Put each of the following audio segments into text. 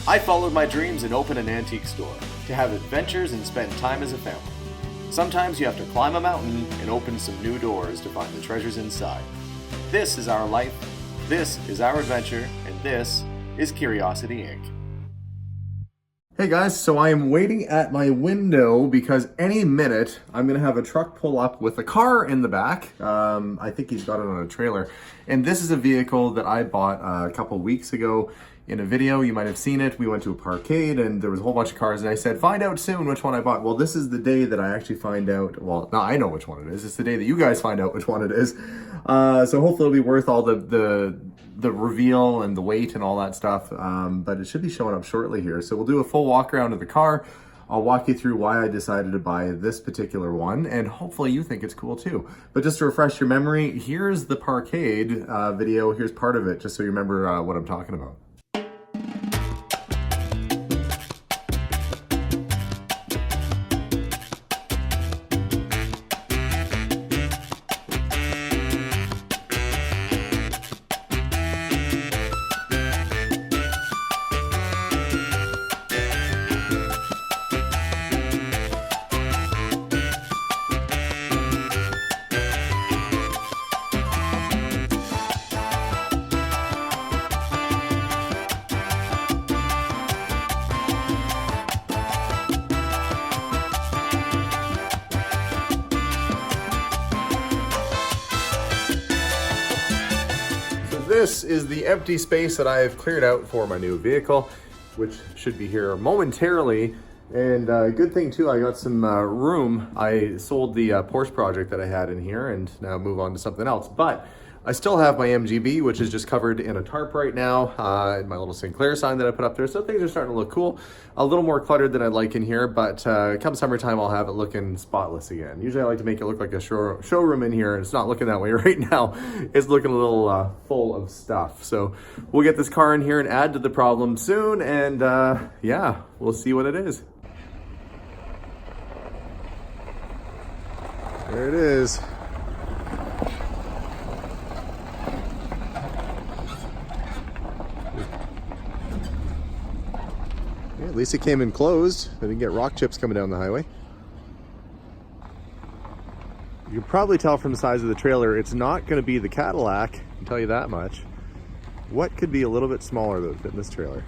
I followed my dreams and opened an antique store to have adventures and spend time as a family. Sometimes you have to climb a mountain and open some new doors to find the treasures inside. This is our life, this is our adventure, and this is Curiosity Inc. Hey guys, so I am waiting at my window because any minute I'm gonna have a truck pull up with a car in the back. I think he's got it on a trailer. And this is a vehicle that I bought a couple weeks ago in a video. You might have seen it. We went to a parkade and there was a whole bunch of cars and I said, find out soon which one I bought. Well, this is the day that I actually find out. Well, now I know which one it is. It's the day that you guys find out which one it is. So hopefully it'll be worth all the reveal and the weight and all that stuff, but it should be showing up shortly here. So we'll do a full walk around of the car. I'll walk you through why I decided to buy this particular one, and hopefully you think it's cool too. But just to refresh your memory, here's the parkade video. Here's part of it, just so you remember what I'm talking about. This is the empty space that I've cleared out for my new vehicle, which should be here momentarily. And good thing too, I got some room. I sold the Porsche project that I had in here and now move on to something else. But I still have my MGB, which is just covered in a tarp right now, and my little Sinclair sign that I put up there. So things are starting to look cool. A little more cluttered than I'd like in here, but come summertime, I'll have it looking spotless again. Usually I like to make it look like a showroom in here, and it's not looking that way right now. It's looking a little full of stuff. So we'll get this car in here and add to the problem soon, and yeah, we'll see what it is. There it is. At least it came in closed. I didn't get rock chips coming down the highway. You can probably tell from the size of the trailer, it's not going to be the Cadillac, I can tell you that much. What could be a little bit smaller though than this trailer?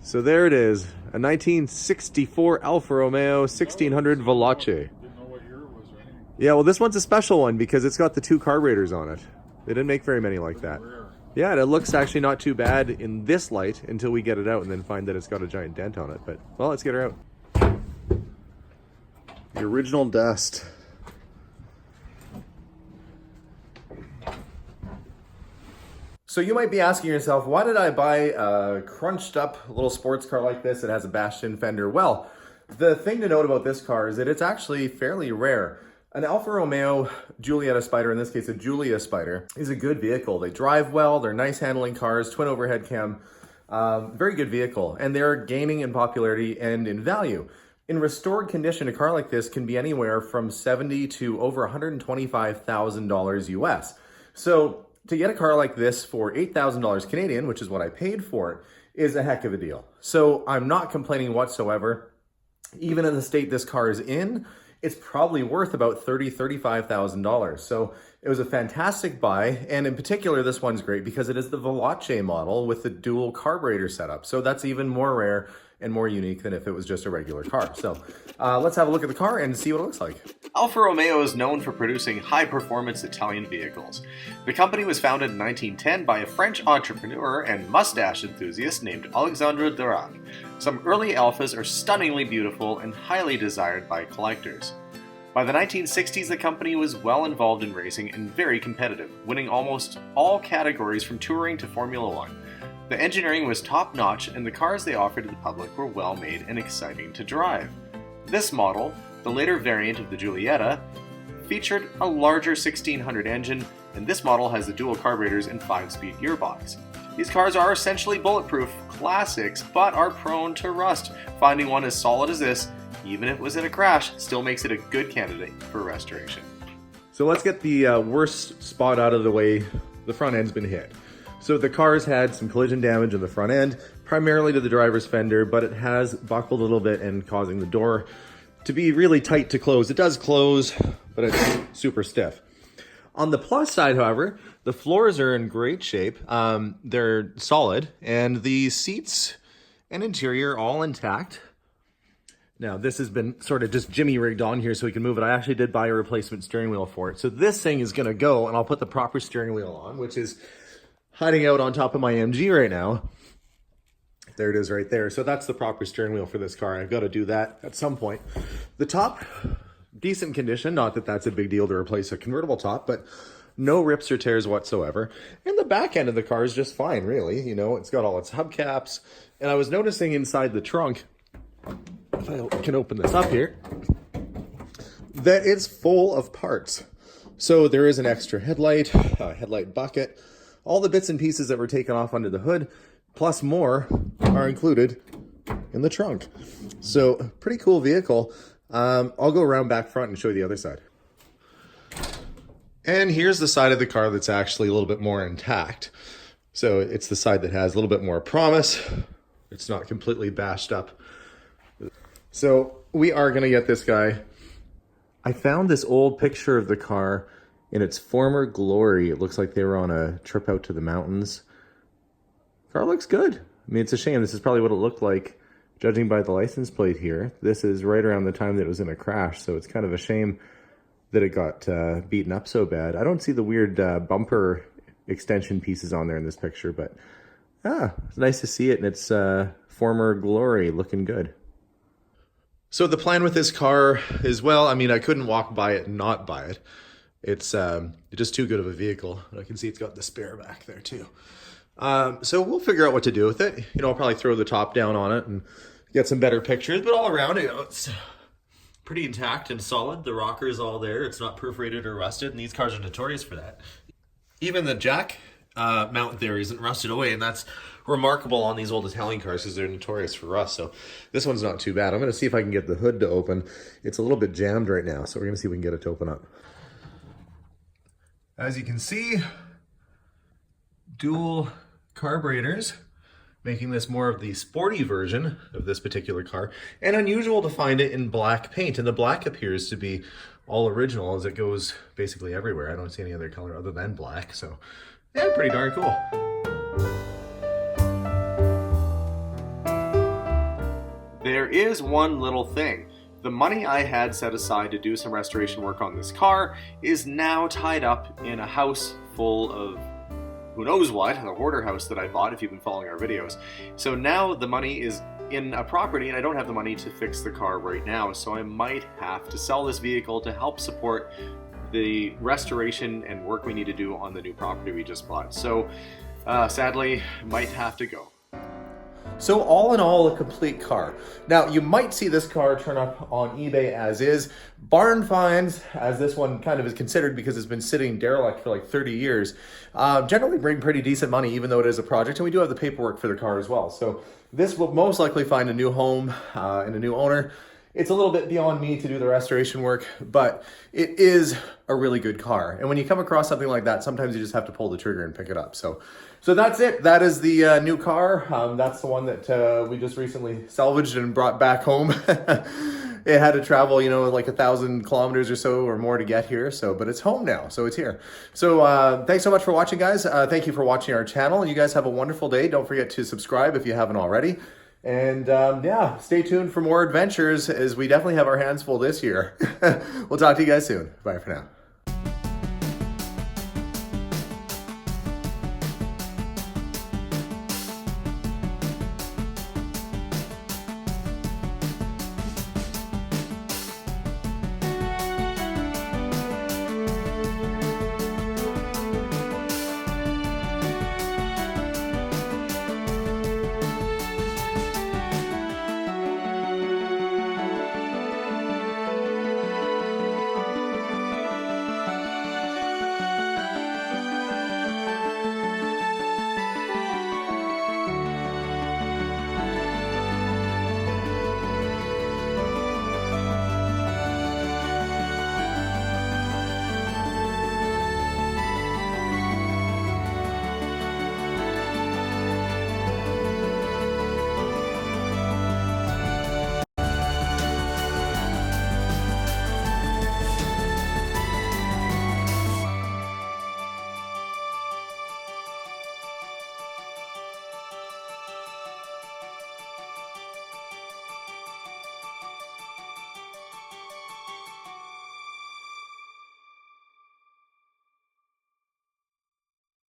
So there it is, a 1964 Alfa Romeo 1600 Veloce. Didn't know what year it was or anything. Yeah, well this one's a special one because it's got the two carburetors on it. They didn't make very many like that. Rare. Yeah, and it looks actually not too bad in this light until we get it out and then find that it's got a giant dent on it. But, well, let's get her out. The original dust. So you might be asking yourself, why did I buy a crunched up little sports car like this that has a bashed-in fender? Well, the thing to note about this car is that it's actually fairly rare. An Alfa Romeo Giulietta Spider, in this case a Giulia Spider, is a good vehicle. They drive well, they're nice handling cars, twin overhead cam, very good vehicle. And they're gaining in popularity and in value. In restored condition, a car like this can be anywhere from $70,000 to over $125,000 US. So to get a car like this for $8,000 Canadian, which is what I paid for it, is a heck of a deal. So I'm not complaining whatsoever. Even in the state this car is in, it's probably worth about $30,000, $35,000. So it was a fantastic buy. And in particular, this one's great because it is the Veloce model with the dual carburetor setup. So that's even more rare and more unique than if it was just a regular car. So let's have a look at the car and see what it looks like. Alfa Romeo is known for producing high-performance Italian vehicles. The company was founded in 1910 by a French entrepreneur and mustache enthusiast named Alexandre Durac. Some early Alfas are stunningly beautiful and highly desired by collectors. By the 1960s, the company was well involved in racing and very competitive, winning almost all categories from touring to Formula One. The engineering was top-notch, and the cars they offered to the public were well-made and exciting to drive. This model, the later variant of the Giulietta, featured a larger 1600 engine, and this model has the dual carburetors and 5-speed gearbox. These cars are essentially bulletproof classics, but are prone to rust. Finding one as solid as this, even if it was in a crash, still makes it a good candidate for restoration. So let's get the worst spot out of the way. The front end's been hit. So the car's had some collision damage in the front end, primarily to the driver's fender, but it has buckled a little bit and causing the door to be really tight to close. It does close, but it's super stiff. On the plus side, however, the floors are in great shape. They're solid, and the seats and interior all intact. Now, this has been sort of just jimmy rigged on here so we can move it. I actually did buy a replacement steering wheel for it. So this thing is going to go, and I'll put the proper steering wheel on, which is hiding out on top of my MG right now. There it is right there. So that's the proper steering wheel for this car. I've got to do that at some point. The top, decent condition. Not that that's a big deal to replace a convertible top, but no rips or tears whatsoever. And the back end of the car is just fine, really. You know, it's got all its hubcaps. And I was noticing inside the trunk, if I can open this up here, that it's full of parts. So there is an extra headlight, a headlight bucket, all the bits and pieces that were taken off under the hood, plus more, are included in the trunk. So pretty cool vehicle. I'll go around back front and show you the other side. And here's the side of the car that's actually a little bit more intact. So it's the side that has a little bit more promise. It's not completely bashed up. So we are going to get this guy. I found this old picture of the car in its former glory. It looks like they were on a trip out to the mountains. Car looks good. I mean, it's a shame. This is probably what it looked like, judging by the license plate here. This is right around the time that it was in a crash, so it's kind of a shame that it got beaten up so bad. I don't see the weird bumper extension pieces on there in this picture, but it's nice to see it in its former glory, looking good. So the plan with this car is, well, I mean, I couldn't walk by it and not buy it. It's just too good of a vehicle. I can see it's got the spare back there too. So we'll figure out what to do with it. You know, I'll probably throw the top down on it and get some better pictures, but all around, you know, it's pretty intact and solid. The rocker is all there. It's not perforated or rusted, and these cars are notorious for that. Even the jack mount there isn't rusted away, and that's remarkable on these old Italian cars because they're notorious for rust. So this one's not too bad. I'm going to see if I can get the hood to open. It's a little bit jammed right now, so we're going to see if we can get it to open up. As you can see, dual carburetors, making this more of the sporty version of this particular car, and unusual to find it in black paint. And the black appears to be all original as it goes basically everywhere. I don't see any other color other than black. So yeah, pretty darn cool. There is one little thing. The money I had set aside to do some restoration work on this car is now tied up in a house full of who knows what, the hoarder house that I bought, if you've been following our videos. So now the money is in a property and I don't have the money to fix the car right now, so I might have to sell this vehicle to help support the restoration and work we need to do on the new property we just bought. So sadly, might have to go. So all in all, a complete car. Now, you might see this car turn up on eBay as is. Barn finds, as this one kind of is considered because it's been sitting derelict for like 30 years, generally bring pretty decent money, even though it is a project. And we do have the paperwork for the car as well. So this will most likely find a new home and a new owner. It's a little bit beyond me to do the restoration work, but it is a really good car. And when you come across something like that, sometimes you just have to pull the trigger and pick it up. So that's it. That is the new car. That's the one that we just recently salvaged and brought back home. It had to travel, you know, like 1,000 kilometers or so or more to get here. But it's home now, so it's here. So thanks so much for watching, guys. Thank you for watching our channel. You guys have a wonderful day. Don't forget to subscribe if you haven't already. And yeah, stay tuned for more adventures as we definitely have our hands full this year. We'll talk to you guys soon. Bye for now.